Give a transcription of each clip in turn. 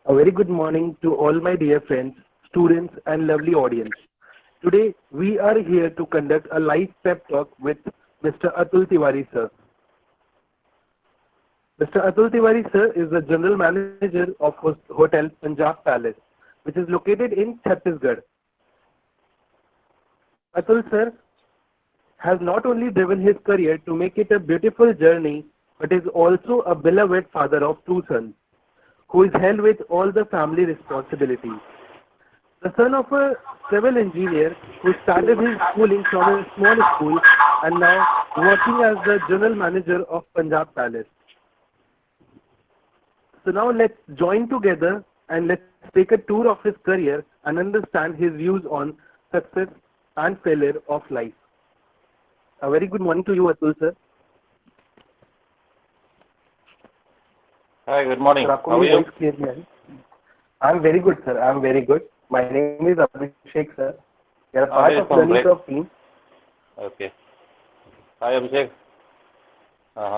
A very good morning to all my dear friends, students, and lovely audience. Today, we are here to conduct a live pep talk with Mr. Atul Tiwari sir. Mr. Atul Tiwari sir is the general manager of Hotel Punjab Palace, which is located in Chhattisgarh. Atul sir has not only driven his career to make it a beautiful journey, but is also a beloved father of two sons, who is held with all the family responsibilities. The son of a civil engineer who started his schooling from a small school and now working as the general manager of Punjab Palace. So now let's join together and let's take a tour of his career and understand his views on success and failure of life. A very good morning to you, Atul sir. Hi, good morning. Sir, How are you? I'm very good, sir. I'm very good. My name is Abhishek, sir. We are a part of from Learning Curve team. Okay. Hi, Abhishek.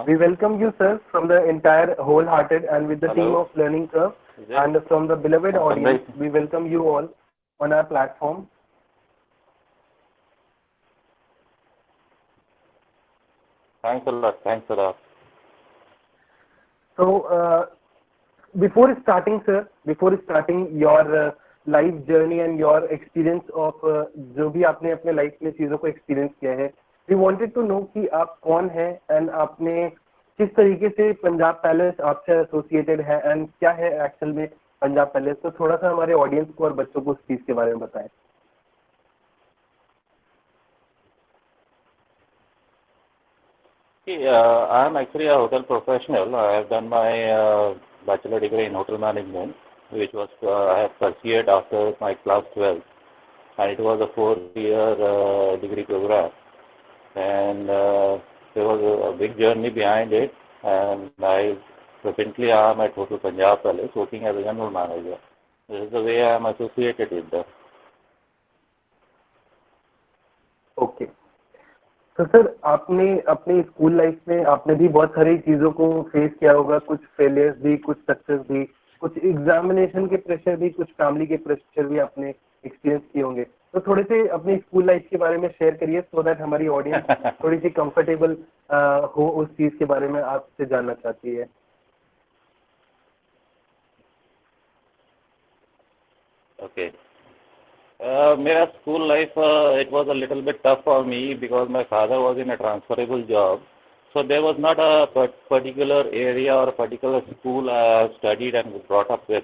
We welcome you, sir, from the entire wholehearted and with the team of Learning Curve and from the beloved audience. We welcome you all on our platform. Thanks a lot. Thanks a lot. So, before starting, sir, your life journey and your experience of जो भी आपने अपने life में चीज़ों को experience किया है, we wanted to know कि आप कौन हैं and आपने किस तरीके से पंजाब पैलेस आपसे एसोसिएटेड है and क्या है एक्चुअल में पंजाब पैलेस, तो थोड़ा सा हमारे ऑडियंस को और बच्चों को उस चीज़ के बारे में बताएं. I am actually a hotel professional. I have done my bachelor degree in hotel management, which was I have pursued after my class 12, and it was a 4-year degree program. And there was a big journey behind it, and I presently am at Hotel Punjab Palace working as a general manager. This is the way I am associated with them. Okay. तो sir, आपने अपने school life में आपने भी बहुत सारी चीज़ों को फेस किया होगा, कुछ फेलियर्स भी, कुछ सक्सेस भी, कुछ एग्जामिनेशन के प्रेशर भी, कुछ फैमिली के प्रेशर भी आपने एक्सपीरियंस किए होंगे. तो थोड़े से अपनी स्कूल लाइफ के बारे में शेयर करिए सो दैट हमारी ऑडियंस थोड़ी सी कंफर्टेबल हो उस चीज़ के बारे में आपसे जानना चाहती है. Okay. My school life, it was a little bit tough for me because my father was in a transferable job. So there was not a particular area or a particular school I studied and brought up with.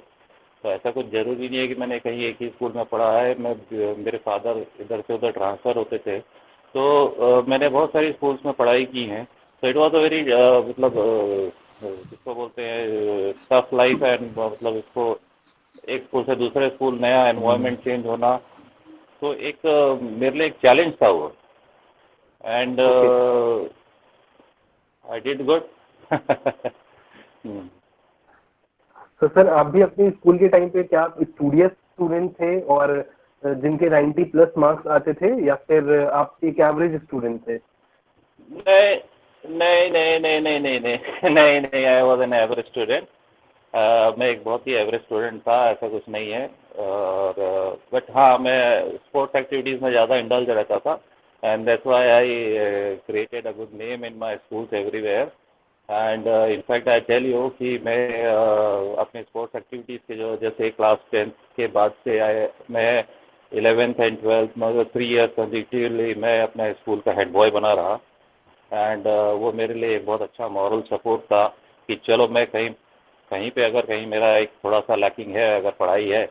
तो ऐसा कुछ जरूरी नहीं है कि मैंने कहीं एक ही स्कूल में पढ़ा है. मेरे फादर इधर से उधर ट्रांसफ़र होते थे, तो मैंने बहुत सारी स्कूल्स में पढ़ाई की हैं. तो इट वाज अ वेरी मतलब जिसको बोलते हैं टफ लाइफ एंड मतलब इसको एक स्कूल से दूसरे स्कूल नया एनवायरनमेंट चेंज होना, तो एक मेरे लिए एक चैलेंज था वो. And I did good. तो सर, आप भी अपने स्कूल के टाइम पे क्या आप स्टूडियस स्टूडेंट थे और जिनके 90+ मार्क्स आते थे, या फिर आप एक एवरेज स्टूडेंट थे? नहीं, I was an average student. मैं एक बहुत ही एवरेज स्टूडेंट था, ऐसा कुछ नहीं है. और बट हाँ, मैं स्पोर्ट्स एक्टिविटीज़ में ज़्यादा इंडल्ज रहता था, and that's why I created a good name in my schools everywhere. And in fact I tell you कि मैं अपने स्पोर्ट्स एक्टिविटीज़ के जो जैसे क्लास 10th के बाद से मैं 11th एंड 12th में 3 ईयर्स कंसेक्यूटिवली मैं अपने स्कूल का हेड बॉय बना रहा. एंड वो मेरे लिए एक बहुत अच्छा मॉरल सपोर्ट था कि चलो मैं कहीं पे अगर कहीं मेरा एक थोड़ा सा लैकिंग है, अगर पढ़ाई है,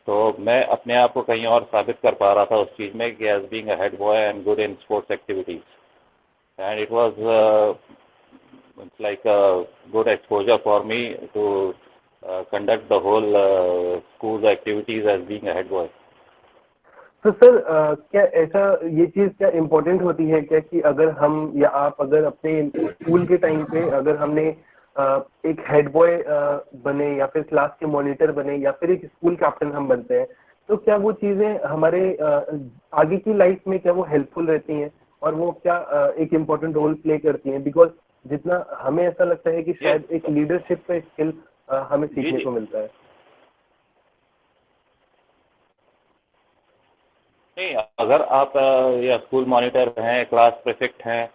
तो मैं अपने आप को कहीं और साबित कर पा रहा था उस चीज़ में कि as being a head boy and good in sports activities. And it was like a good exposure for me to conduct the whole school's activities as being a head boy. तो सर, क्या ऐसा ये चीज़ क्या important होती है क्या कि अगर हम या आप अगर अपने स्कूल के टाइम पे अगर हमने एक हेड बॉय बने या फिर क्लास के मॉनिटर बने या फिर एक स्कूल कैप्टन हम बनते हैं, तो क्या वो चीज़ें हमारे आगे की लाइफ में क्या वो हेल्पफुल रहती हैं और वो क्या एक इम्पोर्टेंट रोल प्ले करती हैं? बिकॉज जितना हमें ऐसा लगता है कि शायद एक लीडरशिप का स्किल हमें सीखने को मिलता है. नहीं, अगर आप या स्कूल मॉनिटर हैं, क्लास प्रीफेक्ट हैं,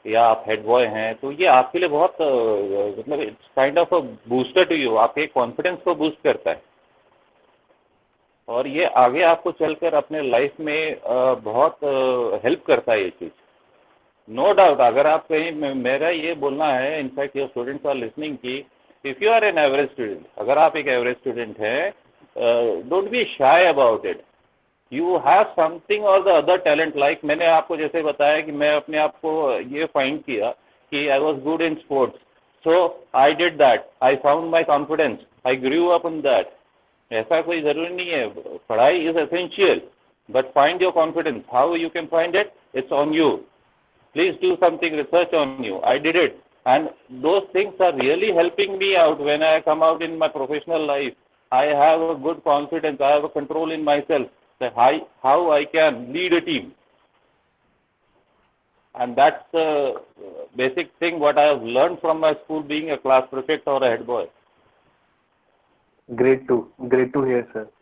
या आप हेड बॉय हैं, तो ये आपके लिए बहुत मतलब it's kind of a booster to you, आपके कॉन्फिडेंस को बूस्ट करता है और ये आगे आपको चलकर अपने लाइफ में बहुत हेल्प करता है ये चीज़। नो डाउट, अगर आप कहीं मेरा ये बोलना है, in fact your students are listening की if you are an average student, अगर आप एक एवरेज स्टूडेंट हैं, don't be shy about it. You have something और द अदर टैलेंट, लाइक मैंने आपको जैसे बताया कि मैं अपने आप को ये फाइंड किया कि I was good in sports, so I did that, I found my confidence, I grew up in that. ऐसा कोई ज़रूरी नहीं है, पढ़ाई is essential, but find your confidence, how you can find it, it's on you. Please do something research on you. I did it, and those things are really helping me out when I come out in my professional life. I have a good confidence, I have a control in myself that how I can lead a team, and that's the basic thing what I have learned from my school, being a class prefect or a head boy. Great to hear sir.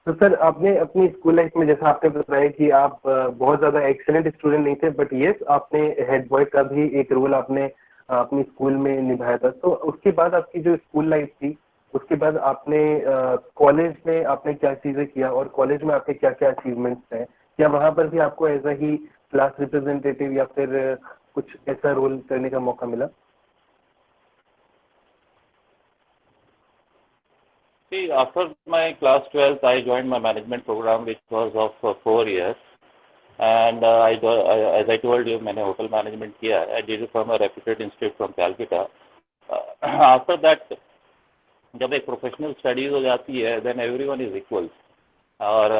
तो sir आपने अपनी school life में जैसा आपने बताया कि आप बहुत ज़्यादा एक्सेलेंट स्टूडेंट नहीं थे, बट यस आपने हेड बॉय का भी एक रोल आपने अपनी स्कूल में निभाया था। तो उसके बाद आपकी जो स्कूल लाइफ थी, उसके बाद आपने कॉलेज में आपने क्या चीज़ें किया और कॉलेज में आपके क्या क्या अचीवमेंट्स हैं? क्या वहाँ पर भी आपको एज ही क्लास रिप्रेजेंटेटिव या फिर कुछ ऐसा रोल करने का मौका मिला? See, after my class 12th, I joined my management program, which was of 4 years. And as I told you, मैंने hotel management किया है. I did it from a reputed institute from Calcutta. After that, जब एक professional studies हो जाती है, then everyone is equal. और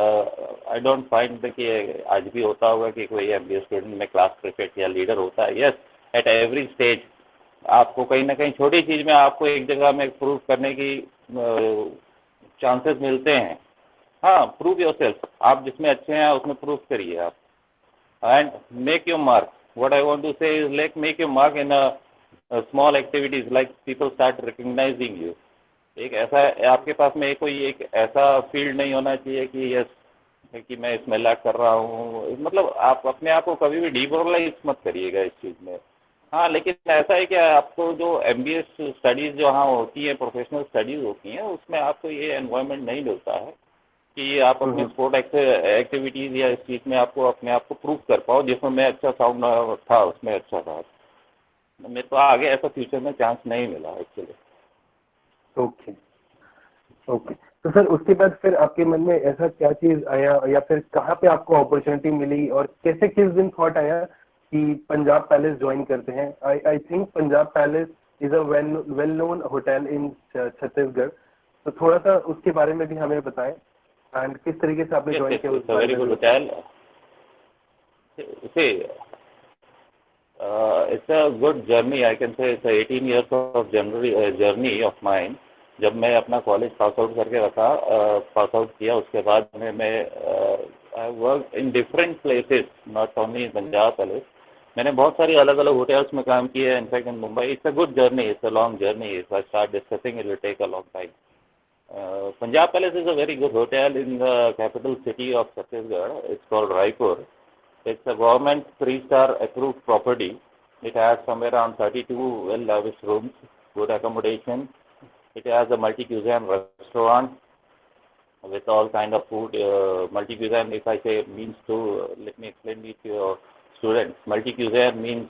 I don't find कि आज भी होता होगा कि कोई एमबीए स्टूडेंट में क्लास प्रीफेक्ट या लीडर होता है। यस, एट एवरी स्टेज आपको कहीं ना कहीं छोटी चीज़ में आपको एक जगह में प्रूव करने की चांसेस मिलते हैं। हाँ, प्रूव योरसेल्फ, आप जिसमें अच्छे हैं उसमें प्रूव करिए आप, and make your mark. What I want to say is like make your mark in small activities, like people start recognising you. एक ऐसा आपके पास में कोई एक ऐसा फील्ड नहीं होना चाहिए कि यस कि मैं इसमें लैक कर रहा हूँ, मतलब आप अपने आप को कभी भी डिमोरलाइज मत करिएगा इस चीज़ में। हाँ, लेकिन ऐसा है कि आपको जो एमबीए स्टडीज़ जो हाँ होती है, प्रोफेशनल स्टडीज़ होती हैं, उसमें आपको ये एनवायरनमेंट नहीं मिलता है कि आप अपने स्पोर्ट एक्टिविटीज़ या इस चीज़ में आपको अपने आप को प्रूव कर पाओ, जिसमें मैं अच्छा साउंड था उसमें अच्छा था। मेरे को आगे ऐसा फ्यूचर में चांस नहीं मिला एक्चुअली। Okay okay. तो सर उसके बाद फिर आपके मन में ऐसा क्या चीज़ आया या फिर कहाँ पे आपको अपॉर्चुनिटी मिली और कैसे किस दिन थॉट आया कि पंजाब पैलेस ज्वाइन करते हैं? I think Punjab palace is a well known hotel in Chhattisgarh, तो थोड़ा सा उसके बारे में भी हमें बताएं एंड किस तरीके से आपने ज्वाइन किया उस बारे वेरी में। Good hotel. It's a good journey. I can say it's a 18 years of journey of mine. जब मैं अपना कॉलेज पास आउट करके रखा, पास आउट किया, उसके बाद में मैं I work in different places, not only in Punjab palace. मैंने बहुत सारी अलग अलग होटल्स में काम किया है, in fact in Mumbai. It's a good journey, it's a long journey. If I start discussing it will take a long time. Punjab Palace is a very good hotel in the capital city of Chhattisgarh. It's called Raipur. It's a government 3-star approved property. It has somewhere around 32 well-lavished rooms, good accommodation. It has a multi-cuisine restaurant with all kind of food. Multi-cuisine, if I say, means to, let me explain it to your students. Multi-cuisine means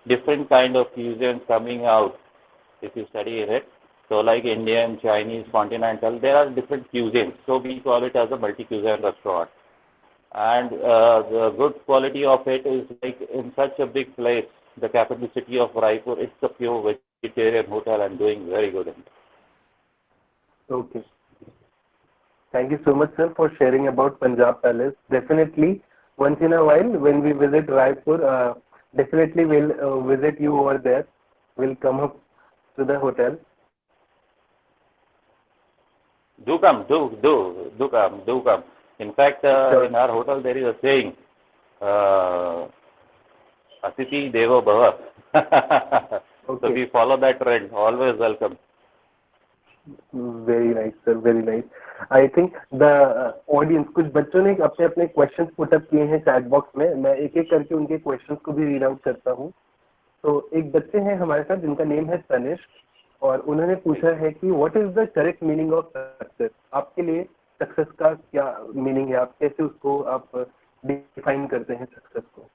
different kind of cuisines coming out if you study in it. So like Indian, Chinese, continental, there are different cuisines. So we call it as a multi-cuisine restaurant. And the good quality of it is like in such a big place, the capital city of Raipur, it's a pure vegetarian hotel and doing very good in it. Okay. Thank you so much, sir, for sharing about Punjab Palace. Definitely, once in a while, when we visit Raipur, definitely we'll visit you over there. We'll come up to the hotel. Do come, do come. In fact, Sure. in our hotel there is a saying, Atiti Devo Bhava. Okay. So we follow that trend. Always welcome. Very nice, sir. Very nice. I think the audience, कुछ बच्चों ने अपने अपने questions put up किए हैं chat box में, मैं एक एक करके उनके क्वेश्चंस को भी रीड आउट करता हूँ। तो एक बच्चे हैं हमारे साथ जिनका नेम है तनिष्क, और उन्होंने पूछा है कि what is the correct meaning of success. आपके लिए सक्सेस का क्या मीनिंग है, आप कैसे उसको आप डिफाइन करते हैं सक्सेस को?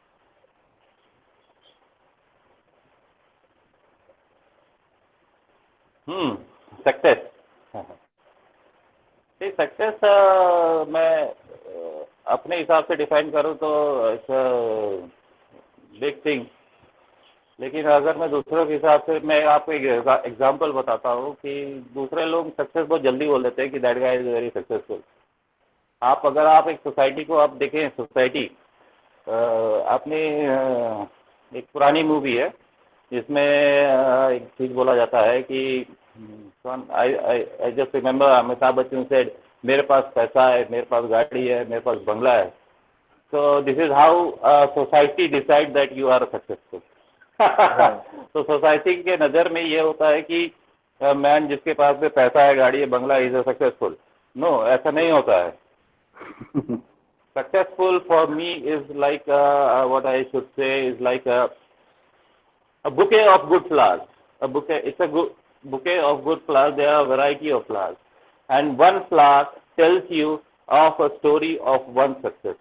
सक्सेस, सक्सेस मैं अपने हिसाब से डिफाइन करूँ तो बिग थिंग, लेकिन अगर मैं दूसरों के हिसाब से, मैं आपको एक एग्जांपल बताता हूँ कि दूसरे लोग सक्सेस बहुत जल्दी बोल देते हैं कि that guy is very successful. अगर आप एक सोसाइटी को आप देखें, सोसाइटी आपने एक पुरानी मूवी है जिसमें एक चीज़ बोला जाता है कि I just remember Amitabh Bachchan said, मेरे पास पैसा है, मेरे पास गाड़ी है, मेरे पास बंगला है। So this is how society decide that you are successful. तो सोसाइटी के नज़र में ये होता है कि मैन जिसके पास में पैसा है, गाड़ी है, बंगला, इज अ सक्सेसफुल। नो, ऐसा नहीं होता है। Successful for me is like what I should say is like a bouquet of good flowers. It's a good bouquet of good flowers. There are a variety of flowers, and one flower tells you of a story of one success.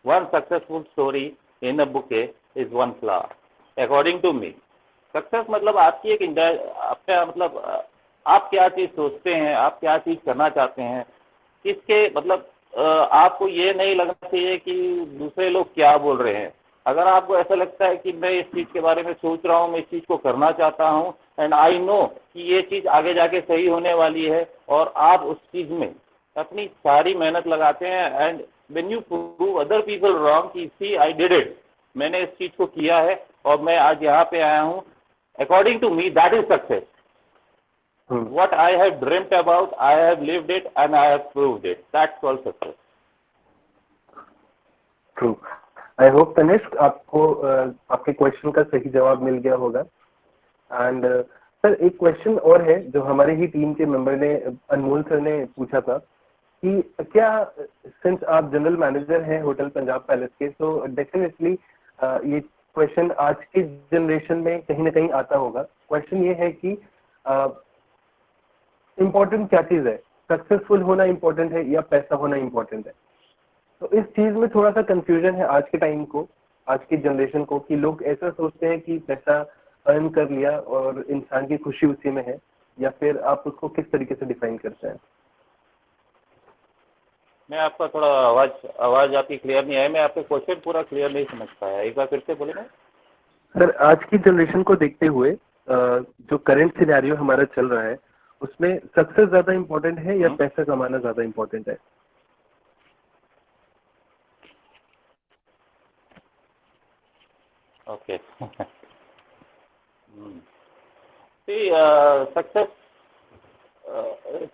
One successful story in a bouquet is one flower, according to me. Success मतलब आपकी एक आपका मतलब आप क्या चीज़ सोचते हैं, आप क्या चीज़ करना चाहते हैं, किसके मतलब आपको ये नहीं लगना चाहिए कि दूसरे लोग क्या बोल रहे हैं। अगर आपको ऐसा लगता है कि मैं इस चीज़ के बारे में सोच रहा हूँ, मैं इस चीज़ को करना चाहता हूँ, एंड आई नो कि ये चीज़ आगे जाके सही होने वाली है, और आप उस चीज़ में अपनी सारी मेहनत लगाते हैं, and when you prove other people wrong कि सी आई डिड इट, मैंने इस चीज़ को किया है और मैं आज यहाँ पे आया हूँ, according to me that is success. What I have dreamt about, I have lived it and I have proved it. That's called success. True. I hope Tanishq आपको आपके क्वेश्चन का सही जवाब मिल गया होगा. एंड सर एक क्वेश्चन और है जो हमारे ही टीम के मेंबर ने, अनमोल सर ने पूछा था कि क्या, सिंस आप जनरल मैनेजर हैं होटल पंजाब पैलेस के, तो डेफिनेटली ये क्वेश्चन आज की जनरेशन में कहीं ना कहीं आता होगा. क्वेश्चन ये है कि इम्पोर्टेंट क्या चीज़ है, सक्सेसफुल होना इम्पोर्टेंट है या पैसा होना इम्पोर्टेंट है? तो इस चीज़ में थोड़ा सा कंफ्यूजन है आज के टाइम को, आज की जनरेशन को, कि लोग ऐसा सोचते हैं कि पैसा अर्न कर लिया और इंसान की खुशी उसी में है, या फिर आप उसको किस तरीके से डिफाइन करते हैं? मैं आपका थोड़ा आवाज़ आपकी क्लियर नहीं है, मैं आपके क्वेश्चन पूरा क्लियर नहीं समझ पाया, एक बार फिर से बोलेंगे? सर आज की जनरेशन को देखते हुए जो करंट सिनेरियो हमारा चल रहा है उसमें सक्सेस ज़्यादा इम्पोर्टेंट है या पैसा कमाना ज़्यादा इम्पोर्टेंट है? Okay. See, success,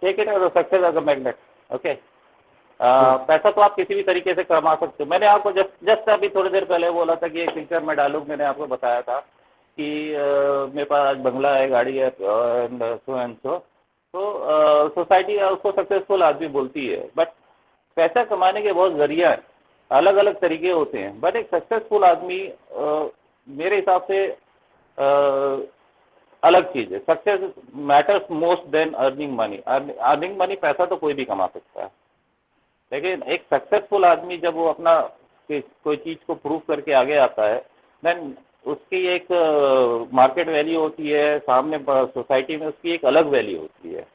take it as a success as a magnet. Okay. पैसा तो आप किसी भी तरीके से कमा सकते हो. मैंने आपको जस्ट अभी थोड़ी देर पहले बोला था कि एक पिक्चर में डालूँ, मैंने आपको बताया था कि मेरे पास आज बंगला है, गाड़ी है, सो एंड सो. तो सोसाइटी उसको सक्सेसफुल आदमी बोलती है, बट पैसा कमाने के बहुत जरिया है, अलग अलग तरीके होते हैं. बट एक सक्सेसफुल आदमी मेरे हिसाब से अलग चीज़ है. Success matters most then earning money. Earning money पैसा तो कोई भी कमा सकता है, लेकिन एक सक्सेसफुल आदमी जब वो अपना कोई चीज़ को प्रूव करके आगे आता है, देन उसकी एक मार्केट वैल्यू होती है, सामने सोसाइटी में उसकी एक अलग वैल्यू होती है.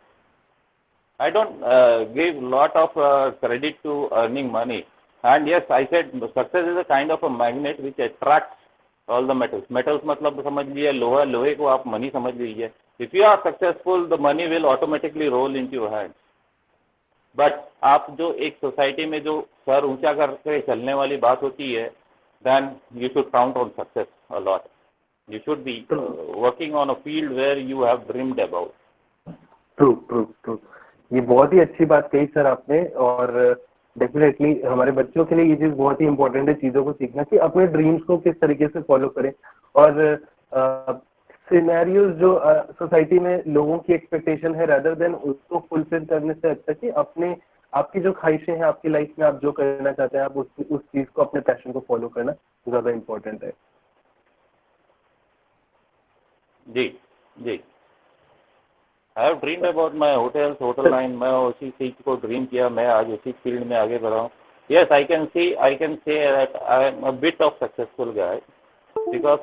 I don't give lot of credit to earning money. And yes, I said success is a kind of a magnet which attracts all the metals. Metals मतलब समझ लीजिए लोहा, लोहे को आप मनी समझ लीजिए. If you are successful, the money will automatically roll into your hands. But आप जो एक सोसाइटी में जो सर ऊंचा करके चलने वाली बात होती है, then you should count on success a lot. You should be working on a field where you have dreamed about. True. ये बहुत ही अच्छी बात कही सर आपने, और डेफिनेटली हमारे बच्चों के लिए ये चीज़ बहुत ही इम्पोर्टेंट है, चीज़ों को सीखना कि अपने ड्रीम्स को किस तरीके से फॉलो करें. और सिनेरियोज जो सोसाइटी में लोगों की एक्सपेक्टेशन है, रादर देन उसको फुलफिल करने से अच्छा कि अपने आपकी जो ख्वाहिशें हैं आपकी लाइफ में, आप जो करना चाहते हैं, आप उस चीज को, अपने पैशन को फॉलो करना ज्यादा इम्पोर्टेंट है। जी जी। I have dreamed about my hotels, hotel line. मैं उसी चीज को ड्रीम किया, मैं आज उसी फील्ड में आगे बढ़ा हूँ। Yes, I can say that I am a bit of successful guy, because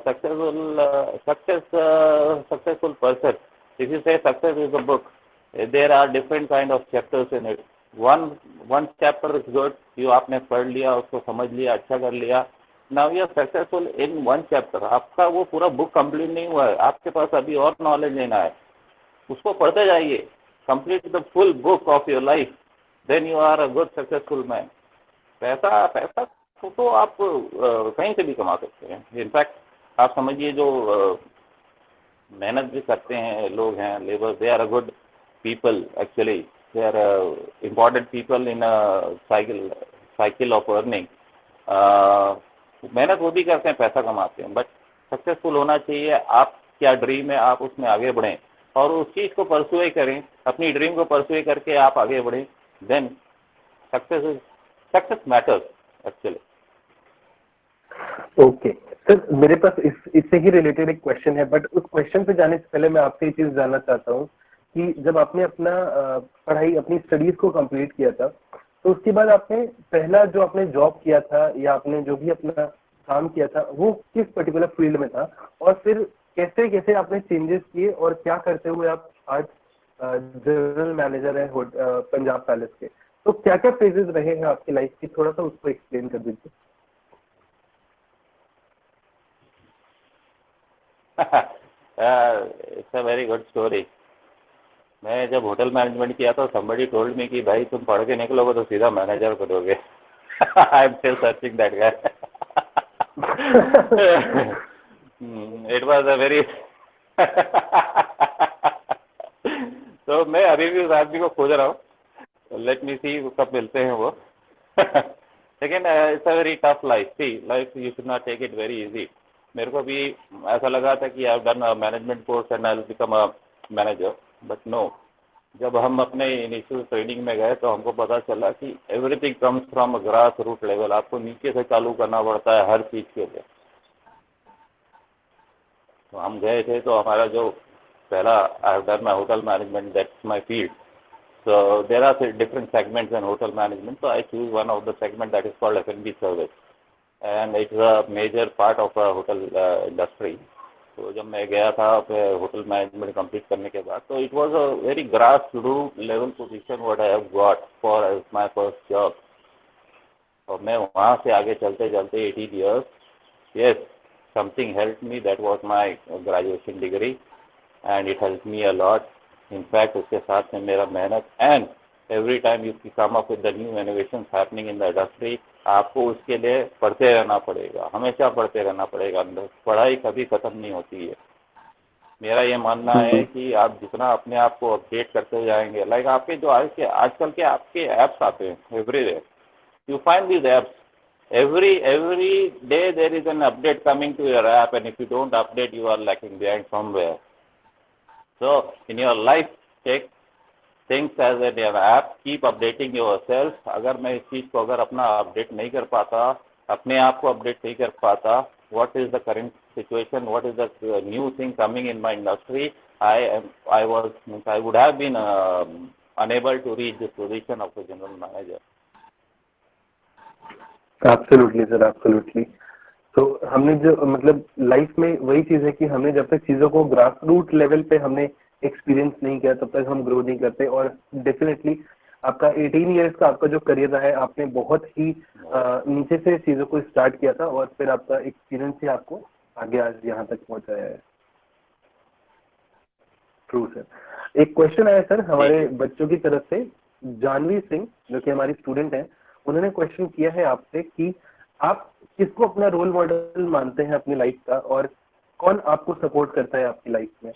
successful person. If you say success is a book, there are different kind of chapters in it. One chapter is good, you आपने पढ़ लिया, उसको समझ लिया, अच्छा कर लिया, now you are successful in one chapter. आपका वो पूरा बुक कंप्लीट नहीं हुआ है, आपके पास अभी और नॉलेज लेना है, उसको पढ़ते जाइए, complete the full book of your life, then you are a good successful man. पैसा पैसा तो आप कहीं से भी कमा सकते हैं। इनफैक्ट आप समझिए जो मेहनत भी करते हैं लोग हैं, labour, they are a good people actually, they are important people in cycle of earning. मेहनत वो भी करते हैं, पैसा कमाते हैं, बट सक्सेसफुल होना चाहिए। आप क्या ड्रीम है, आप उसमें आगे बढ़ें और उस चीज़ को परसुए करें, अपनी ड्रीम को परसुए करके आप आगे बढ़ें, then success matters actually. Okay sir, मेरे पास इससे ही रिलेटेड एक क्वेश्चन है, बट उस क्वेश्चन पे जाने से पहले मैं आपसे ये चीज जानना चाहता हूँ कि जब आपने अपना पढ़ाई, अपनी स्टडीज को कंप्लीट किया था, तो उसके बाद आपने पहला जो आपने जॉब किया था या आपने जो भी अपना काम किया था वो किस पर्टिकुलर फील्ड में था, और फिर कैसे कैसे आपने चेंजेस किए और क्या करते हुए आप आज जनरल मैनेजर है पंजाब पैलेस के। तो क्या क्या फेजेस रहे हैं आपकी लाइफ की, थोड़ा सा उसको एक्सप्लेन कर दीजिए। It's a very good story. मैं जब होटल मैनेजमेंट किया तो somebody told me कि भाई तुम पढ़ के निकलोगे तो सीधा मैनेजर करोगे। I am still searching that guy. It was a very तो मैं अभी भी उस आदमी को खोज रहा हूँ, लेट मी सी कब मिलते हैं वो। लेकिन it's a very tough life, see life you should not take it very easy. मेरे को भी ऐसा लगा था कि I have done management course and I will become a manager, but no. जब हम अपने इनिशियल ट्रेनिंग में गए तो हमको पता चला कि everything comes from grass root level, आपको नीचे से चालू करना पड़ता है हर चीज़ के लिए। तो हम गए थे तो हमारा जो पहला, आई have done my hotel management, that's my field. So there are different segments in hotel management. So I choose one of the segment that is called F&B service, and it's a major part of a hotel industry. तो जब मैं गया था hotel management complete करने के बाद, तो it was a very grass root level position what I have got for my first job. और मैं वहाँ से आगे चलते चलते 18 years, yes, something helped me, that was my graduation degree and it helped me a lot. In fact, उसके साथ में मेरा मेहनत, and every time you come up with the new innovations happening in the industry, आपको उसके लिए पढ़ते रहना पड़ेगा, हमेशा पढ़ते रहना पड़ेगा। अंदर पढ़ाई कभी ख़त्म नहीं होती है। मेरा ये मानना है कि आप जितना अपने आप को अपडेट करते जाएंगे, लाइक आपके जो आजकल के आपके ऐप्स आते हैं everywhere, you find these apps, every day there is an update coming to your app, and if you don't update you are lacking behind somewhere. So in your life, take things as an app, keep updating yourself. अगर मैं इस चीज़ को अगर अपना update नहीं कर पाता, अपने आप को अपडेट नहीं कर पाता, what is the current situation, what is the new thing coming in my industry, I would have been unable to reach this position of the general manager. Absolutely sir, absolutely. तो हमने जो मतलब life में वही चीज है कि हमने जब तक चीजों को ग्रास रूट लेवल पे हमने एक्सपीरियंस नहीं किया तब तक हम ग्रो नहीं करते। और डेफिनेटली आपका 18 इयर्स का आपका जो करियर रहा है, आपने बहुत ही नीचे से चीजों को स्टार्ट किया था और फिर आपका एक्सपीरियंस ही आपको आगे आज यहाँ तक पहुंचाया है। True sir. एक क्वेश्चन आया सर हमारे बच्चों की तरफ से, जानवी सिंह जो कि हमारी स्टूडेंट है, उन्होंने क्वेश्चन किया है आपसे कि आप किसको अपना रोल मॉडल मानते हैं अपनी लाइफ का, और कौन आपको सपोर्ट करता है आपकी लाइफ में।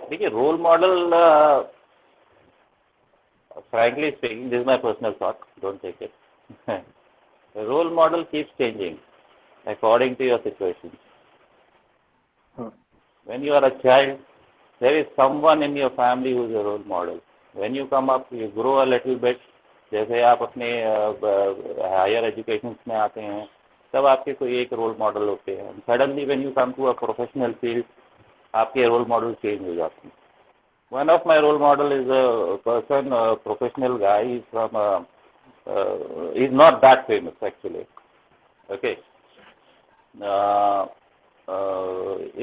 देखिए, role model, frankly speaking, this is my personal thought, don't take it. The role model keeps changing according to your situation. When you are a child, there is someone in your family who is a role model. When you come up, you grow a little bit. जैसे आप अपने higher education में आते हैं तब आपके कोई एक रोल मॉडल होते हैं. Suddenly when you come to a professional field आपके रोल मॉडल चेंज हो जाते हैं. One of my role model is a person, a professional guy. He's from, he's not that famous actually. Okay.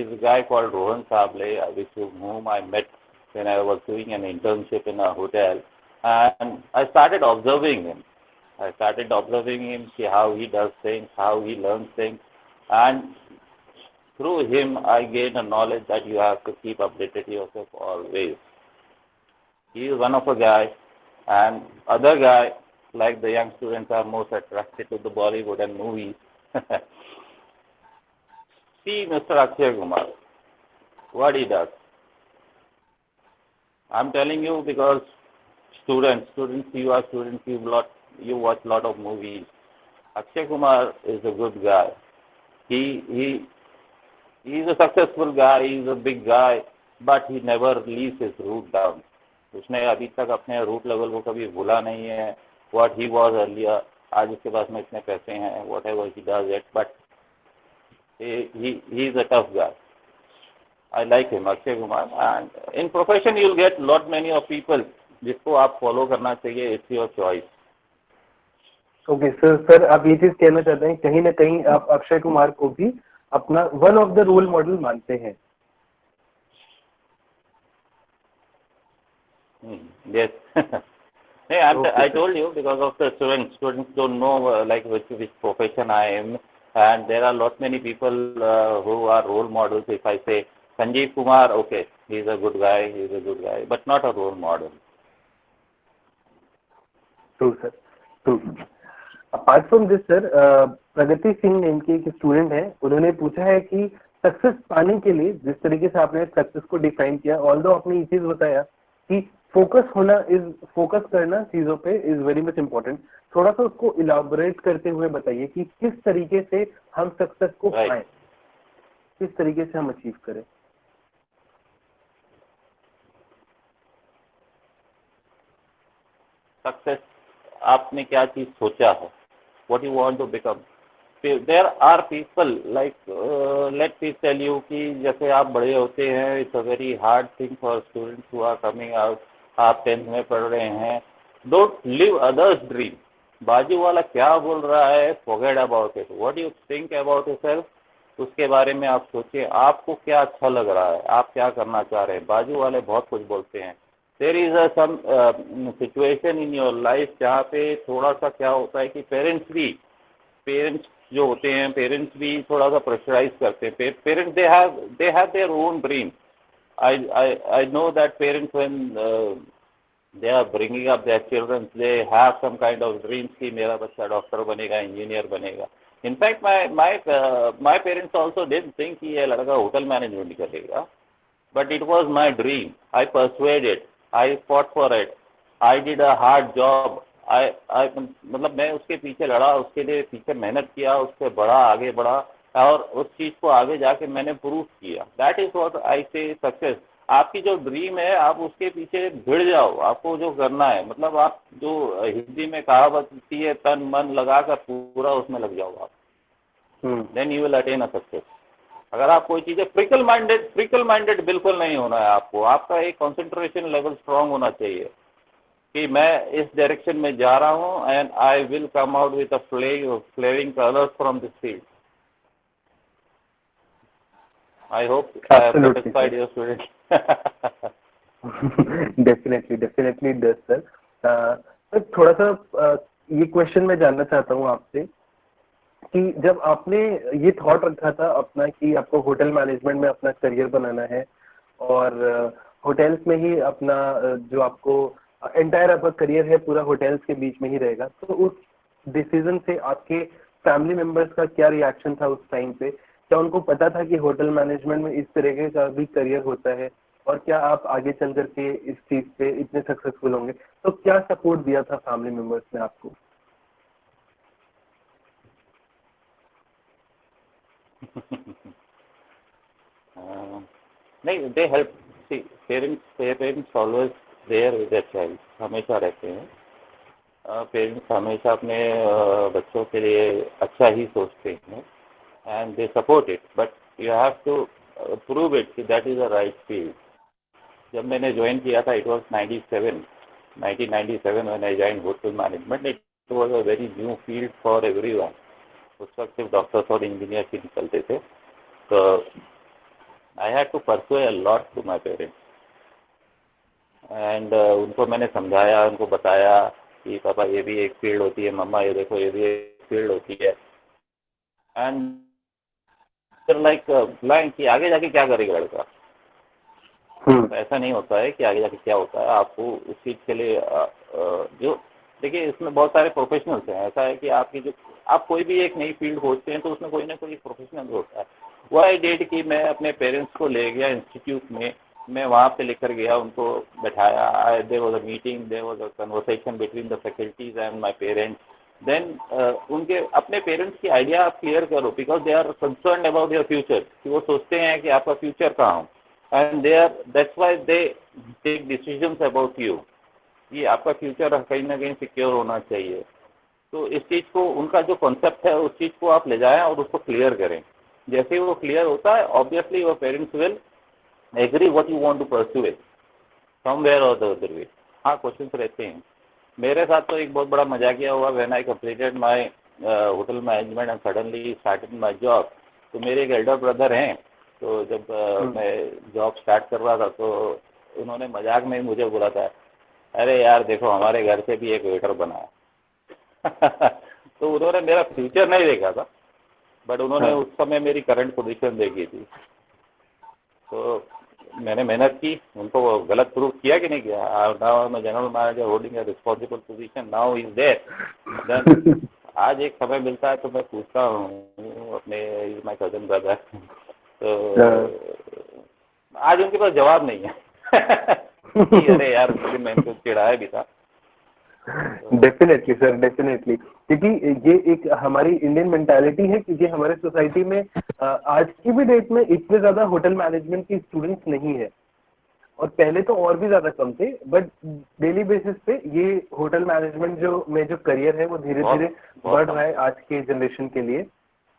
Is a guy called Rohan Sable, with whom I met when I was doing an internship in a hotel, and I started observing him. See how he does things, how he learns things, and through him I gained a knowledge that you have to keep updated yourself always. He is one of a guy, and other guy, like the young students are most attracted to the Bollywood and movies. See Mr. Akshay Kumar, what he does. I'm telling you because students, you are students, you watch a lot of movies. Akshay Kumar is a good guy. He's a successful guy, he's a big guy, but he never leaves his root down. उसने अभी तक अपने root level को कभी भूला नहीं है. What he was earlier, आज उसके पास में इतने पैसे हैं, whatever he does it, but he is a tough guy. I like him, Akshay Kumar, and in profession you'll get lot many of people जिसको आप फॉलो करना चाहिए. It's your choice. Okay sir, आप ये चीज कहना चाहते हैं कहीं ना कहीं आप अक्षय कुमार को भी अपना one of the role model मानते हैं. Yes. Hey, I told you because of the students don't know like which profession I am, and there are lot many people who are role models. If I say Sanjeev Kumar, okay, he's a good guy, but not a role model. True, sir. True. Apart from this, sir, प्रगति सिंह नाम की एक student है, उन्होंने पूछा है कि success पाने के लिए जिस तरीके से आपने सक्सेस को डिफाइन किया, ऑल्दो आपने ये चीज बताया कि फोकस करना चीजों पे इज वेरी मच इम्पोर्टेंट. थोड़ा सा उसको इलाबोरेट करते हुए बताइए कि किस तरीके से हम सक्सेस को पाएं, किस तरीके से हम अचीव करें. सक्सेस आपने क्या चीज सोचा है, what you want to become. There are people like let me tell you कि जैसे आप बड़े होते हैं, it's a very hard thing for students who are coming out. आप 10th में पढ़ रहे हैं, don't live others dream. बाजू वाला क्या बोल रहा है, forget about it. What you think about yourself, उसके बारे में आप सोचिए. आपको क्या अच्छा लग रहा है, आप क्या करना चाह रहे हैं. बाजू वाले बहुत कुछ बोलते हैं. There is some situation in your life जहाँ पे थोड़ा सा क्या होता है कि पेरेंट्स जो होते हैं, पेरेंट्स भी थोड़ा सा प्रेशराइज करते हैं. Parents they have their own dream. I know that parents when they are bringing up their children, they have some kind of dreams कि मेरा बच्चा डॉक्टर बनेगा, इंजीनियर बनेगा. In fact, my parents also didn't think कि ये लड़का hotel management करेगा, but it was my dream. I persuaded, I fought for it, I did a hard job. मतलब मैं उसके पीछे लड़ा, उसके लिए पीछे मेहनत किया, उससे आगे बढ़ा और उस चीज़ को आगे जाके मैंने प्रूव किया. दैट इज व्हाट आई से सक्सेस. आपकी जो ड्रीम है आप उसके पीछे भिड़ जाओ, आपको जो करना है, मतलब आप जो हिंदी में कहावत होती है तन मन लगाकर पूरा उसमें लग जाओ आप, then you will attain a success. अगर आप कोई चीज़ें फ्रिकल माइंडेड बिल्कुल नहीं होना है आपको. आपका एक कॉन्सेंट्रेशन लेवल स्ट्रांग होना चाहिए कि मैं इस डायरेक्शन में जा रहा हूँ and I will come out with a flying colours from this field. I hope I have satisfied your student. Definitely does, sir. Sir थोड़ा सा ये क्वेश्चन मैं जानना चाहता हूँ आपसे कि जब आपने ये थॉट रखा था अपना कि आपको होटल मैनेजमेंट में अपना करियर बनाना है और होटल्स में ही अपना जो आपको एंटायर आपका करियर है पूरा होटल्स के बीच में ही रहेगा, तो उस डिसीजन से आपके फैमिली मेंबर्स का क्या रिएक्शन था उस टाइम पे? क्या उनको पता था कि होटल मैनेजमेंट में इस तरीके का भी करियर होता है और क्या आप आगे चल करके इस चीज पे इतने सक्सेसफुल होंगे? तो क्या सपोर्ट दिया था फैमिली मेंबर्स ने आपको? नहीं, they help. Parents always there with their child, हमेशा रहते हैं। पेरेंट्स हमेशा अपने बच्चों के लिए अच्छा ही सोचते हैं and they support it, but you have to prove it कि that is a right field. जब मैंने ज्वाइन किया था, it was 1997 when I join hotel management. It was a very new field for everyone. उस वक्त सिर्फ doctors और engineers ही निकलते थे। तो I had to pursue a lot to my parents and उनको मैंने समझाया, उनको बताया कि पापा ये भी एक फील्ड होती है, मम्मा ये देखो ये भी एक फील्ड होती है। एंड लाइक ब्लैंक कि आगे जाके क्या करेगा लड़का। ऐसा नहीं होता है कि आगे जाके क्या होता है। आपको उस चीज़ के लिए जो देखिए, इसमें बहुत सारे प्रोफेशनल्स हैं। ऐसा है कि आपकी जो आप कोई भी एक नई फील्ड खोजते हैं तो उसमें कोई ना कोई प्रोफेशनल होता है। वो आई डेट कि मैं अपने पेरेंट्स को ले गया इंस्टीट्यूट में, मैं वहाँ पे लेकर गया, उनको बैठाया। There was a meeting, there was a conversation between the faculties and my parents. Then उनके अपने पेरेंट्स की आइडिया आप क्लियर करो, because they are concern about your future, कि वो सोचते हैं कि आपका फ्यूचर कहाँ हो, and that's why they take decisions about you, कि आपका फ्यूचर कहीं ना कहीं सिक्योर होना चाहिए। तो इस चीज़ को, उनका जो कॉन्सेप्ट है उस चीज़ को आप ले जाएं और उसको क्लियर करें। जैसे ही वो क्लियर होता है, obviously your parents will agree what you want to pursue it somewhere और द अदर वे। हाँ, क्वेश्चंस रहते हैं। मेरे साथ तो एक बहुत बड़ा मजाकिया हुआ, when I completed my hotel management and suddenly started my job. तो मेरे एक एल्डर ब्रदर हैं, तो जब मैं जॉब स्टार्ट कर रहा था तो उन्होंने मजाक में मुझे बोला था, अरे यार देखो हमारे घर से भी एक वेटर बना है। तो उन्होंने मेरा फ्यूचर नहीं देखा था, बट उन्होंने उस समय मेरी करंट पोजीशन देखी थी। तो मैंने मेहनत की, उनको गलत प्रूव किया कि नहीं किया। नाउ मैं general manager holding a responsible position, now is there. Then आज एक समय मिलता है तो मैं पूछता हूँ अपने, इज माय कजन ब्रदर, तो आज उनके पास जवाब नहीं है। अरे यार उस दिन मैं इनको चिढ़ाया भी था। डेफिनेटली सर, डेफिनेटली, क्योंकि ये एक हमारी इंडियन मेंटालिटी है, क्योंकि हमारे सोसाइटी में आज की भी डेट में इतने ज्यादा होटल मैनेजमेंट के स्टूडेंट्स नहीं है, और पहले तो और भी ज्यादा कम थे, बट डेली बेसिस पे ये होटल मैनेजमेंट जो करियर है वो धीरे धीरे बढ़ रहा है आज के जनरेशन के लिए।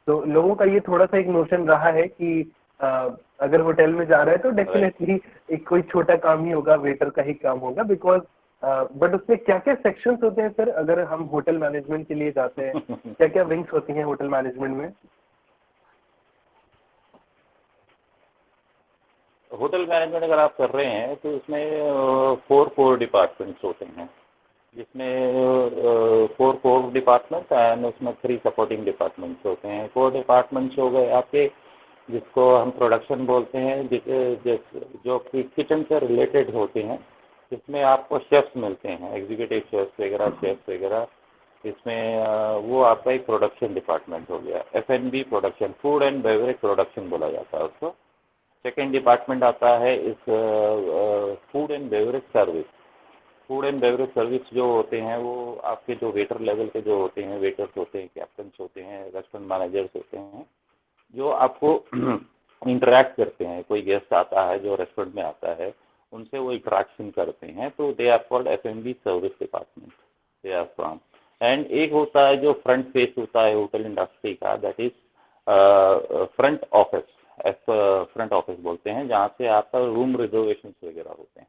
तो लोगों का ये थोड़ा सा एक नोशन रहा है कि अगर होटल में जा रहा है तो डेफिनेटली एक कोई छोटा काम ही होगा, वेटर का ही काम होगा, बिकॉज बट उसमें क्या क्या सेक्शंस होते हैं सर, अगर हम होटल मैनेजमेंट के लिए जाते हैं क्या क्या विंग्स होती हैं होटल मैनेजमेंट में? होटल मैनेजमेंट अगर आप कर रहे हैं तो इसमें 4 डिपार्टमेंट्स होते हैं, जिसमें 4 कोर डिपार्टमेंट्स एंड उसमें 3 सपोर्टिंग डिपार्टमेंट्स होते हैं। 4 डिपार्टमेंट्स हो गए आपके, जिसको हम प्रोडक्शन बोलते हैं, जो किचन से रिलेटेड होते हैं, जिसमें आपको शेफ्स मिलते हैं, एग्जीक्यूटिव शेफ्स वगैरह, शेफ्स वगैरह। इसमें वो आपका एक प्रोडक्शन डिपार्टमेंट हो गया। F&B production, food and beverage production बोला जाता है उसको। सेकेंड डिपार्टमेंट आता है इस food and beverage service. Food and beverage service जो होते हैं वो आपके जो वेटर लेवल के जो होते हैं, वेटर्स होते हैं, कैप्टन्स होते हैं, रेस्टोरेंट मैनेजर्स होते हैं, जो आपको इंटरेक्ट करते हैं। कोई गेस्ट आता है जो रेस्टोरेंट में आता है, उनसे वो इंटरेक्शन करते हैं, तो they are called F&B service department, they are from. And एक होता है जो फ्रंट फेस होता है होटल इंडस्ट्री का, that is front office, front office बोलते हैं, जहाँ से आपका रूम रिजर्वेशन वगैरह होते हैं।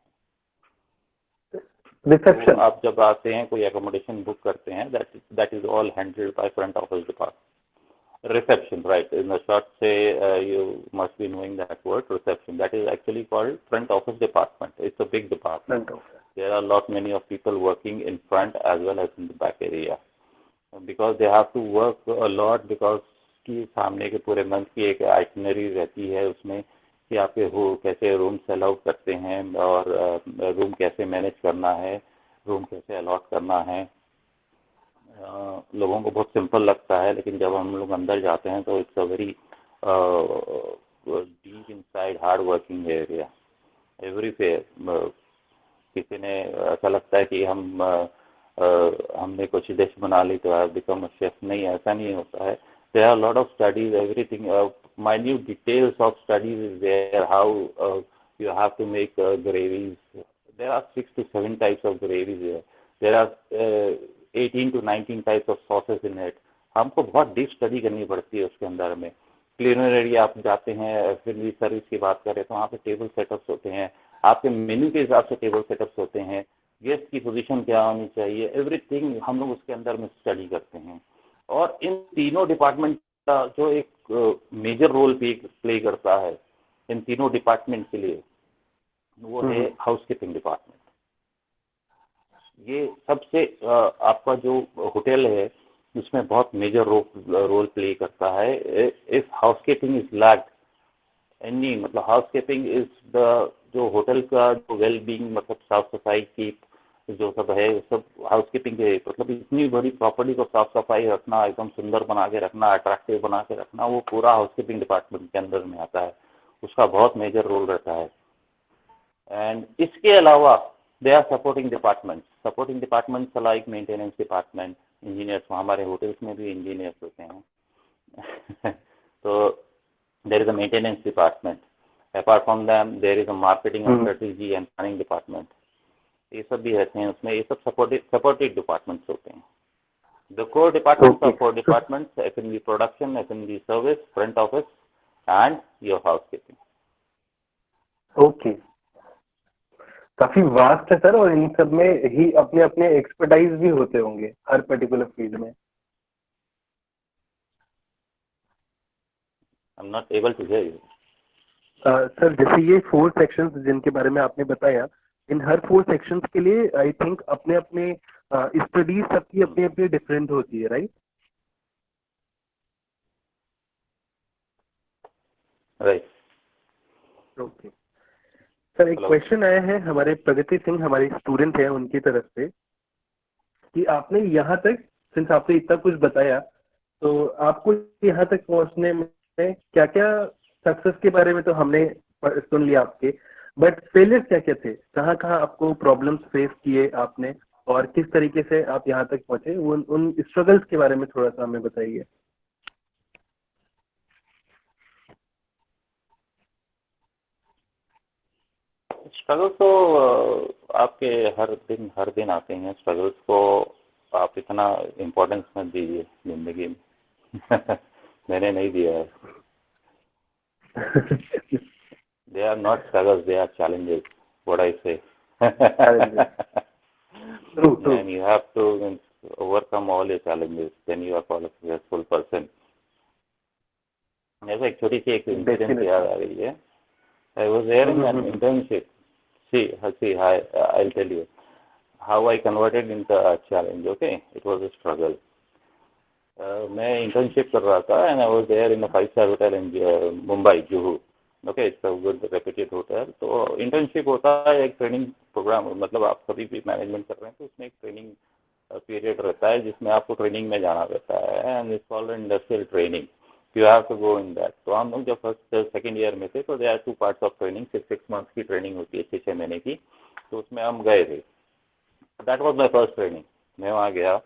रिसेप्शन, तो आप जब आते हैं कोई एकोमोडेशन बुक करते हैं, that is all handled by front office department. Reception, right? In the short, say you must be knowing that word, reception. That is actually called front office department. It's a big department. There are a lot many of people working in front as well as in the back area, because they have to work a lot, because कि सामने के पूरे month की एक itinerary रहती है उसमें, कि आपके कैसे रूम सेल आउट करते हैं और रूम कैसे मैनेज करना है, रूम कैसे अलॉट करना है। लोगों को बहुत सिंपल लगता है, लेकिन जब हम लोग अंदर जाते हैं तो it's a very deep inside hard working area every fair. किसी ने ऐसा लगता है कि हमने कुछ डिश बना ली तो आई बिकम अ शेफ। नहीं, ऐसा नहीं होता है। There are lot of studies, everything, minute details of studies is there, how you have to make gravies. There are 6 to 7 types of gravies here. There are 18 to 19 types of sauces in it. हमको बहुत deep study करनी पड़ती है उसके अंदर में। क्लिनरी आप जाते हैं, फिर सर्विस की बात करें तो वहाँ पे टेबल सेटअप्स होते हैं, आपके मेन्यू के हिसाब से टेबल सेटअप्स होते हैं, गेस्ट की पोजीशन क्या होनी चाहिए, एवरीथिंग हम लोग उसके अंदर में स्टडी करते हैं। और इन तीनों डिपार्टमेंट का जो एक मेजर रोल प्ले करता है इन तीनों डिपार्टमेंट के लिए, वो है हाउसकीपिंग डिपार्टमेंट। ये सबसे आपका जो होटल है उसमें बहुत मेजर रोल प्ले करता है। If housekeeping is lacked any, मतलब हाउसकीपिंग इज द जो होटल का जो वेल बीइंग, मतलब साफ सफाई की जो सब है, सब हाउसकीपिंग के, मतलब इतनी बड़ी प्रॉपर्टी को साफ सफाई रखना, एकदम सुंदर बना के रखना, अट्रैक्टिव बना के रखना, वो पूरा हाउसकीपिंग डिपार्टमेंट के अंदर में आता है, उसका बहुत मेजर रोल रहता है। एंड इसके अलावा they are supporting departments like maintenance department, engineers, हमारे होटल्स में भी इंजीनियर्स होते हैं तो there is a maintenance department. Apart from them there is a marketing and strategy and planning department, ये सब भी रहते हैं उसमें। ये सब सपोर्टेड डिपार्टमेंट्स होते हैं। The core departments of 4 departments, F&B production, F&B service, front office and your housekeeping. Okay, काफी वास्ट है सर, और इन सब में ही अपने अपने एक्सपर्टाइज भी होते होंगे हर पर्टिकुलर फील्ड में। I am not able to hear you. Sir जैसे ये 4 सेक्शंस जिनके बारे में आपने बताया, इन हर 4 सेक्शंस के लिए आई थिंक अपने अपने स्टडीज सबकी अपनी अपनी डिफरेंट होती है, राइट? राइट। ओके सर, एक क्वेश्चन आया है हमारे प्रगति सिंह, हमारे स्टूडेंट हैं, उनकी तरफ से कि आपने यहाँ तक, सिंस आपने इतना कुछ बताया, तो आपको यहाँ तक पहुँचने में क्या क्या, सक्सेस के बारे में तो हमने सुन लिया आपके, बट फेलियर्स क्या क्या थे, कहाँ कहाँ आपको प्रॉब्लम्स फेस किए आपने, और किस तरीके से आप यहाँ तक पहुँचे, उन स्ट्रगल्स के बारे में थोड़ा सा हमें बताइए। स्ट्रगल्स तो आपके हर दिन आते हैं। स्ट्रगल्स को आप इतना इम्पोर्टेंस मत दीजिए जिंदगी में मैंने नहीं दिया है। They are not struggles, they are challenges, what I say. True. And you have to overcome all your challenges, then you are called a successful person. ऐसा एक छोटी सी एक इंसिडेंट याद आ रही है। I was there in an internship. See, I'll tell you how I converted into a challenge. Okay, it was a struggle. मैं internship कर रहा था and I was there in a 5-star hotel in Mumbai, Juhu. Okay, it's a good reputed hotel. तो internship होता है एक training programme, मतलब आप कभी भी मैनेजमेंट कर रहे हैं तो उसमें एक ट्रेनिंग पीरियड रहता है जिसमें आपको ट्रेनिंग में जाना रहता है, and it's called industrial training. You have to go in that. तो हम लोग जब फर्स्ट सेकंड ईयर में थे तो they are 2 parts of training, 6 months की ट्रेनिंग होती है, 6 महीने की। तो उसमें हम गए थे। That was my first training. मैं वहाँ गया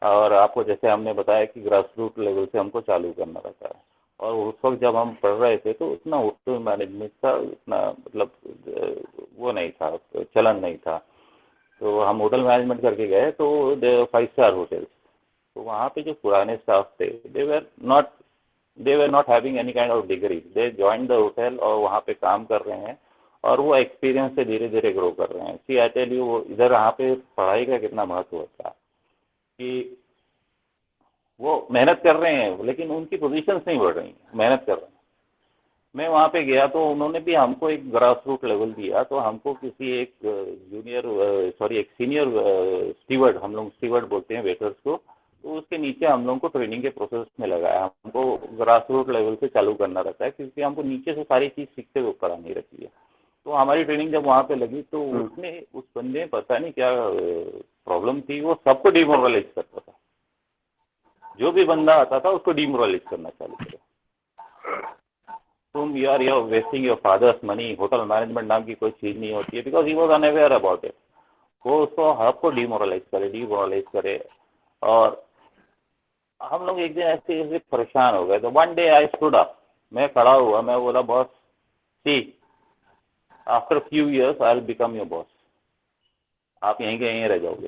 और आपको जैसे हमने बताया कि ग्रास रूट लेवल से हमको चालू करना रहता है, और उस वक्त जब हम पढ़ रहे थे तो उतना होटल मैनेजमेंट का उतना मतलब वो नहीं था, चलन नहीं था। तो हम होटल मैनेजमेंट करके गए तो 5 स्टार होटल्स। तो वहाँ पे जो पुराने स्टाफ थे they were not having any kind of degree, they join the hotel और वहाँ पे काम कर रहे हैं और वो एक्सपीरियंस से धीरे धीरे ग्रो कर रहे हैं। सी आई टेल यू, वो इधर यहाँ पे पढ़ाई का कितना महत्व होता है कि वो मेहनत कर रहे हैं लेकिन उनकी पोजीशंस नहीं बढ़ रही, मेहनत कर रहे हैं। मैं वहाँ पे गया तो उन्होंने भी हमको एक ग्रास रूट लेवल दिया, तो हमको किसी एक एक सीनियर स्टीवर्ड, हम लोग स्टीवर्ड बोलते हैं वेटर्स को, तो उसके नीचे हम लोग को ट्रेनिंग के प्रोसेस में लगाया। हमको ग्रास रूट लेवल से चालू करना रहता है क्योंकि हमको नीचे से सारी चीज़ सीखते हुए ऊपर आनी रहती है। तो हमारी ट्रेनिंग जब वहाँ पे लगी तो उसने उस बंदे पता नहीं क्या प्रॉब्लम थी, वो सबको डिमोरलाइज करता था। जो भी बंदा आता था उसको डिमोरलाइज करना चालू किया। तुम यार you are wasting your father's money, hotel management नाम की कोई चीज़ नहीं होती है, because he was unaware about it. वो उसको आपको डिमोरलाइज करे। और हम लोग एक दिन ऐसे परेशान हो गए। तो one day I stood up, मैं खड़ा हुआ, मैं बोला boss see after few years I will become your boss, आप यहीं के यहीं रह जाओगे।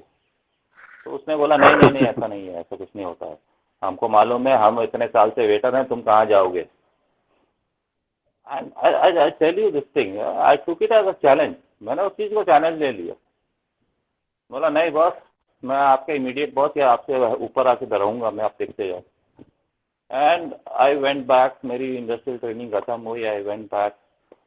तो उसने बोला नहीं नहीं नहीं, ऐसा नहीं है, ऐसा कुछ नहीं होता है, हमको मालूम है, हम इतने साल से वेटर हैं, तुम कहाँ जाओगे। I tell you this thing, I took it as a challenge, मैंने उस चीज़ को चैलेंज ले लिया। बोला नहीं बॉस, मैं आपके इमीडिएट बॉस या आपसे ऊपर आके रहूँगा मैं, आप देखते जाओ। एंड आई वेंट बैक, मेरी इंडस्ट्रियल ट्रेनिंग खत्म हुई, आई वेंट बैक।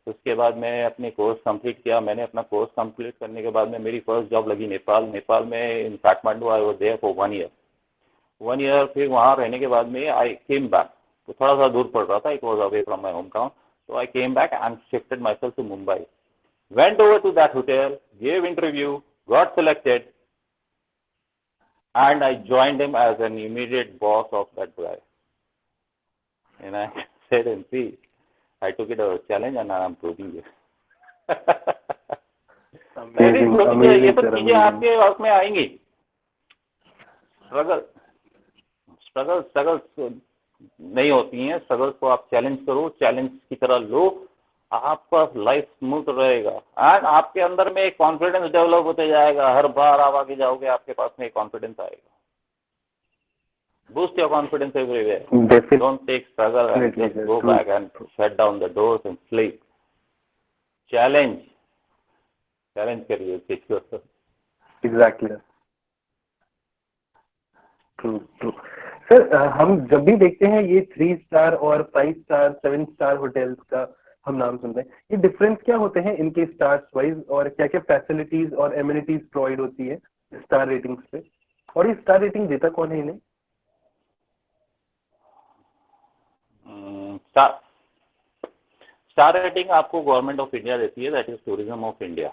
उसके बाद मैं अपने कोर्स कंप्लीट किया, मैंने अपना कोर्स कंप्लीट करने के बाद में मेरी फर्स्ट जॉब लगी नेपाल में, in Kathmandu. I was there for 1 year. 1 year फिर वहाँ रहने के बाद में आई केम बैक, तो थोड़ा सा दूर पड़ रहा था, it was away from my home town. So I came back and shifted myself to Mumbai. Went over to that hotel, gave interview, got selected, and I joined him as an immediate boss of that guy. And I said, and see, I took it as a challenge and I am proving it. Amazing, amazing, ये सब sir, चीजें amazing. आपके work में आएंगी। Struggle नहीं होती हैं, struggle को आप चैलेंज करो, चैलेंज की तरह लो, आपका लाइफ स्मूथ रहेगा एंड आपके अंदर में एक कॉन्फिडेंस डेवलप होते जाएगा। हर बार आप आगे जाओगे, आपके पास में एक कॉन्फिडेंस आएगा। Boost your confidence everywhere, don't take struggle and just go back and shut down the doors and sleep. Challenge करिए चीज को। Exactly, true true. सर, हम जब भी देखते हैं ये 3 स्टार और 5 स्टार 7 स्टार होटल्स का हम नाम सुनते हैं, ये डिफरेंस क्या होते हैं इनके स्टार्स वाइज, और क्या क्या फैसिलिटीज और एमिनिटीज प्रोवाइड होती है स्टार रेटिंग्स पे, और ये स्टार रेटिंग देता कौन है इन्हें? स्टार रेटिंग आपको गवर्नमेंट ऑफ इंडिया देती है, that is tourism of India,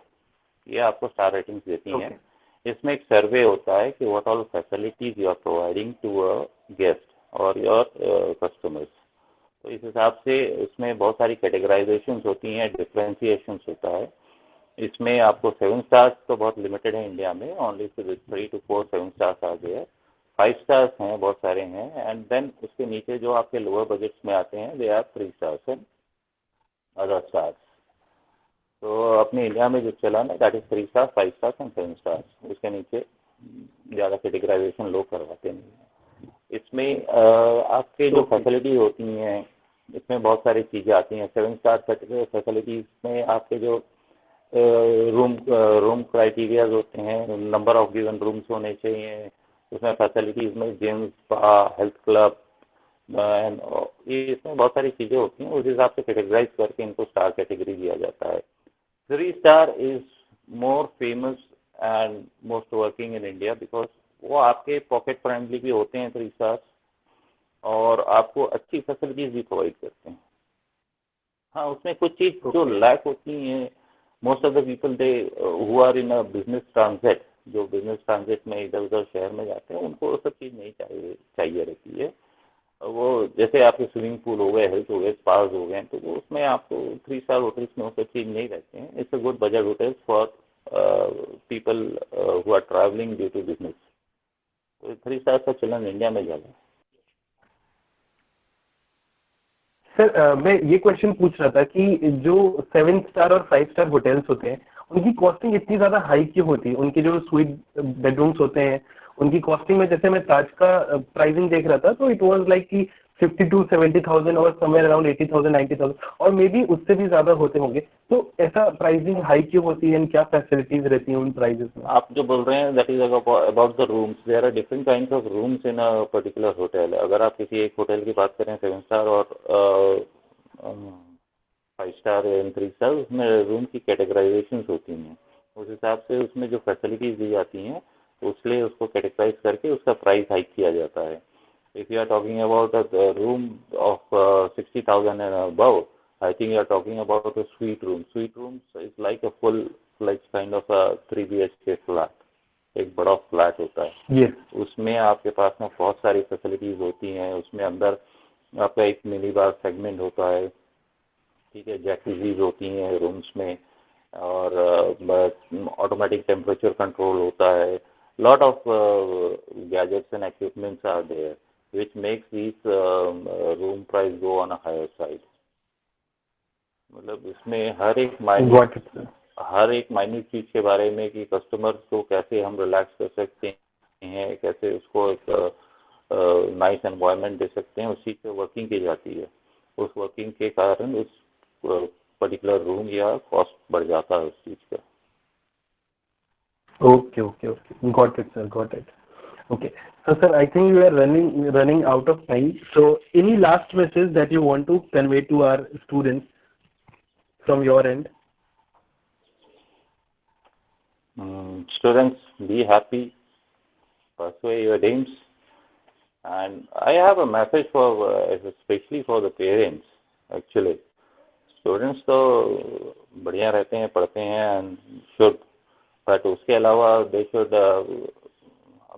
ये आपको स्टार रेटिंग्स देती हैं। इसमें एक सर्वे होता है कि what all facilities you are providing to a guest और योर कस्टमर्स। तो इस हिसाब से इसमें बहुत सारी कैटेगराइजेशंस होती हैं, डिफ्रेंशिएशंस होता है। इसमें आपको 7 स्टार्स तो बहुत लिमिटेड है इंडिया में, ओनली 3 to 4 7 स्टार्स आ गए हैं। 5 स्टार्स हैं, बहुत सारे हैं, एंड देन उसके नीचे जो आपके लोअर बजट्स में आते हैं, they are 3 stars and other stars. तो अपने इंडिया में जो चला ना, that is 3 stars 5 stars and 7 stars. उसके नीचे ज़्यादा कैटेगराइजेशन लोग करवाते नहीं हैं। इसमें आपके जो फैसिलिटी होती हैं, इसमें बहुत सारी चीज़ें आती हैं। 7 स्टार फैसिलिटीज़ में आपके जो रूम क्राइटेरियाज होते हैं, नंबर ऑफ गिवन रूम्स होने चाहिए। उसमें फैसिलिटीज़ में gym, spa, health club and ये इसमें बहुत सारी चीज़ें होती हैं। उस हिसाब से कैटेगराइज करके इनको स्टार कैटेगरी दिया जाता है। 3 star is more famous and most working in India because वो आपके पॉकेट फ्रेंडली भी होते हैं 3 स्टार्स, और आपको अच्छी फैसिलिटीज़ भी प्रोवाइड करते हैं। हाँ, उसमें कुछ चीज़ जो लैक होती हैं, most of the people they who are in a business transit, जो बिजनेस ट्रांजिट में इधर उधर शहर में जाते हैं, उनको वो सब चीज़ नहीं चाहिए रहती है। वो जैसे आपके स्विमिंग पूल हो गए, हेल्थ हो गए, स्पास हो गए, तो वो उसमें आपको 3 स्टार होटल्स में वो सब चीज़ नहीं रहते हैं। It's a good budget hotels for people who are travelling due to business. तो 3 स्टार का चलन इंडिया में ज़्यादा है। सर, मैं ये क्वेश्चन पूछ रहा था कि जो 7 स्टार और 5 स्टार होटल्स होते हैं, उनकी कॉस्टिंग इतनी ज़्यादा हाई क्यों होती है? उनके जो स्वीट बेडरूम्स होते हैं, उनकी कॉस्टिंग में, जैसे मैं ताज का प्राइसिंग देख रहा था, तो इट वाज लाइक कि 50 to 70,000 और समवेयर अराउंड 80,000 90,000, और मे बी उससे भी ज़्यादा होते होंगे। तो ऐसा प्राइसिंग हाई क्यों होती है, क्या फैसिलिटीज रहती हैं उन प्राइजेस में? आप जो बोल रहे हैं that is about the rooms. There are different kinds of rooms in a particular hotel. अगर आप किसी एक होटल की बात करें 7 स्टार और 5 स्टार एंड 3 स्टार, उसमें रूम की कैटेगराइजेशंस होती हैं। उस हिसाब से उसमें जो फैसिलिटीज़ दी जाती हैं, उसलिए उसको कैटेगराइज करके उसका प्राइस हाइक किया जाता है। If you are talking about a room of 60,000 and above, I think you are talking about a suite room. Suite rooms is like a full-fledged kind of a 3 BHK flat. एक बड़ा flat होता है। yes. उसमें आपके पास में बहुत सारी facilities होती हैं। उसमें अंदर आपका एक मिनी बार सेगमेंट होता है, ठीक है, जैकूजीज होती हैं रूम्स में, और ऑटोमेटिक टेम्परेचर कंट्रोल होता है। Lot of gadgets and equipments are there which makes these room price go on a higher side. मतलब इसमें हर एक माइन्यूट चीज़ के बारे में कि कस्टमर को कैसे हम रिलैक्स कर सकते हैं, कैसे उसको एक नाइस एनवायरनमेंट दे सकते हैं, उस चीज़ पे वर्किंग की जाती है। उस वर्किंग के कारण उस पर्टिकुलर रूम या कॉस्ट बढ़ जाता है उस चीज़ का। Okay, okay, okay. Got it, sir. Got it. Okay. So, sir, I think we are running out of time. So, any last message that you want to convey to our students from your end? Students, be happy, pursue your dreams, and I have a message for especially for the parents. Actually, students तो बढ़िया रहते हैं, पढ़ते हैं and should, but उसके अलावा they should,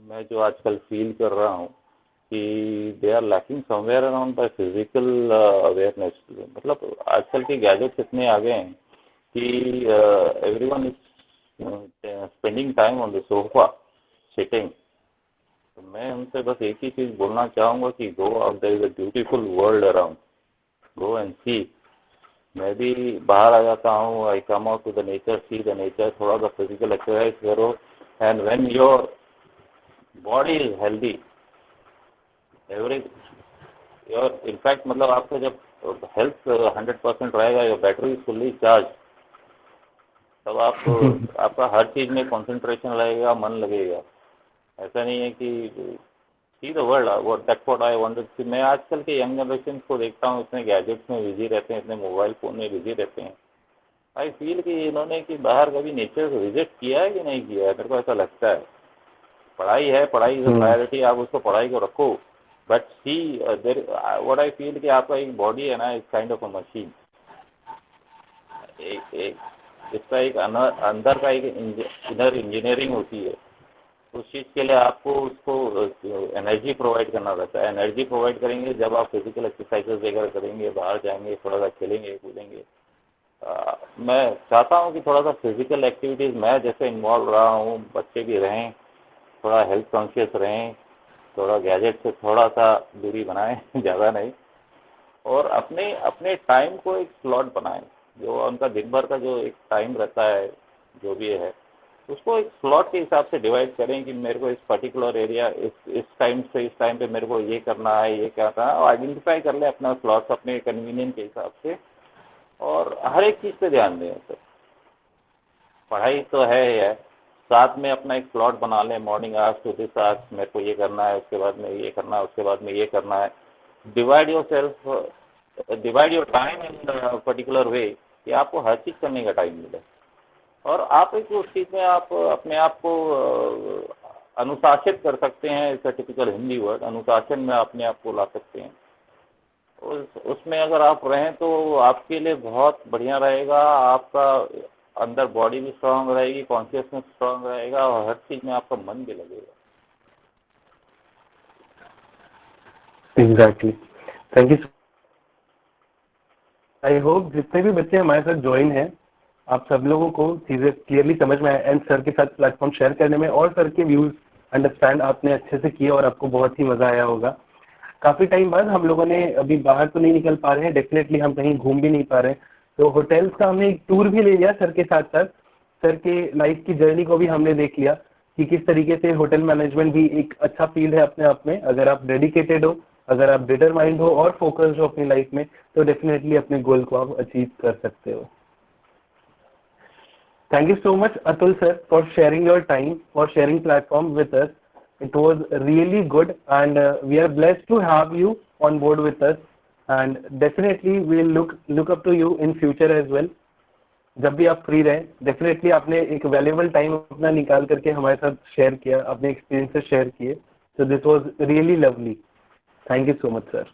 मैं जो आजकल फील कर रहा हूँ कि they are lacking somewhere around by physical awareness. मतलब आजकल के गैजेट्स इतने आ गए हैं कि everyone is spending time on the sofa sitting. तो मैं उनसे बस एक ही चीज़ बोलना चाहूँगा कि go out, there is a beautiful world around, go and see. मैं भी बाहर आ जाता हूँ, I come out to the nature, see the nature, थोड़ा सा फिजिकल एक्सरसाइज करो, and when your body is healthy every your in fact, मतलब आपका जब हेल्थ 100% रहेगा, your battery is fully charge, तब आपका हर चीज़ में कंसंट्रेशन रहेगा, मन लगेगा। ऐसा नहीं है कि see the world, that's what I wanted. कि मैं आजकल के यंग जनरेशन को देखता हूँ, इतने गैजेट्स में बिजी रहते हैं, इतने मोबाइल फ़ोन में बिजी रहते हैं। आई फील कि इन्होंने कि बाहर कभी नेचर को विजिट किया है कि नहीं किया है। मेरे को ऐसा लगता है पढ़ाई है, पढ़ाई इज प्रायोरिटी, आप उसको पढ़ाई को रखो, but see there what I feel कि आपका एक बॉडी है ना, is kind of a machine. इसका एक अंदर का एक इनर इंजीनियरिंग होती है। उस चीज़ के लिए आपको उसको एनर्जी प्रोवाइड करना रहता है। एनर्जी प्रोवाइड करेंगे जब आप फिजिकल एक्सरसाइजेज वगैरह करेंगे, बाहर जाएंगे, थोड़ा सा खेलेंगे कूदेंगे। मैं चाहता हूँ कि थोड़ा सा फिजिकल एक्टिविटीज़ मैं जैसे इन्वॉल्व रहा हूँ, बच्चे भी रहें, थोड़ा हेल्थ कॉन्शियस रहें, थोड़ा गैजेट से थोड़ा सा दूरी बनाएं ज़्यादा नहीं, और अपने अपने टाइम को एक स्लॉट बनाएं। जो उनका दिन भर का जो एक टाइम रहता है, जो भी है, उसको एक स्लॉट के हिसाब से डिवाइड करें कि मेरे को इस पर्टिकुलर एरिया इस टाइम से इस टाइम पे मेरे को ये करना है, ये करना है, और आइडेंटिफाई कर लें अपना स्लॉट्स अपने कन्वीनियंट के हिसाब से, और हर एक चीज़ पे ध्यान दें। सर पढ़ाई तो है, साथ में अपना एक स्लॉट बना लें, morning hours to this hours मेरे को ये करना है, उसके बाद में ये करना है, उसके बाद में ये करना है। Divide your time in particular way कि आपको हर चीज़ करने का टाइम मिले, और आप एक उस चीज़ में आप अपने आप को अनुशासित कर सकते हैं। It's a typical Hindi word, अनुशासन में अपने आप को ला सकते हैं। उसमें अगर आप रहें तो आपके लिए बहुत बढ़िया रहेगा। आपका अंदर बॉडी भी स्ट्रांग रहेगी, कॉन्शियसनेस स्ट्रांग रहेगा, और हर चीज़ में आपका मन भी लगेगा। Exactly, thank you. I hope जितने भी बच्चे हमारे साथ ज्वाइन हैं, आप सब लोगों को चीज़ें क्लियरली समझ में आए, एंड सर के साथ प्लेटफॉर्म शेयर करने में और सर के व्यूज़ अंडरस्टैंड आपने अच्छे से किए, और आपको बहुत ही मज़ा आया होगा। काफ़ी टाइम बाद हम लोगों ने अभी बाहर तो नहीं निकल पा रहे हैं, डेफिनेटली हम कहीं घूम भी नहीं पा रहे हैं, तो होटल्स का हमने एक टूर भी ले लिया सर के साथ साथ। सर के लाइफ की जर्नी को भी हमने देख लिया कि किस तरीके से होटल मैनेजमेंट भी एक अच्छा फील्ड है अपने आप में। अगर आप डेडिकेटेड हो, अगर आप डिटरमाइंड हो और फोकस्ड हो अपनी लाइफ में, तो डेफिनेटली अपने गोल को आप अचीव कर सकते हो। Thank you so much, Atul sir, for sharing your time, for sharing platform with us. It was really good, and we are blessed to have you on board with us. And definitely we'll look up to you in future as well. जब भी आप free रहें, definitely आपने एक valuable time अपना निकाल करके हमारे साथ शेयर किया, अपने एक्सपीरियंसेस शेयर किए, so this was really lovely. Thank you so much, sir.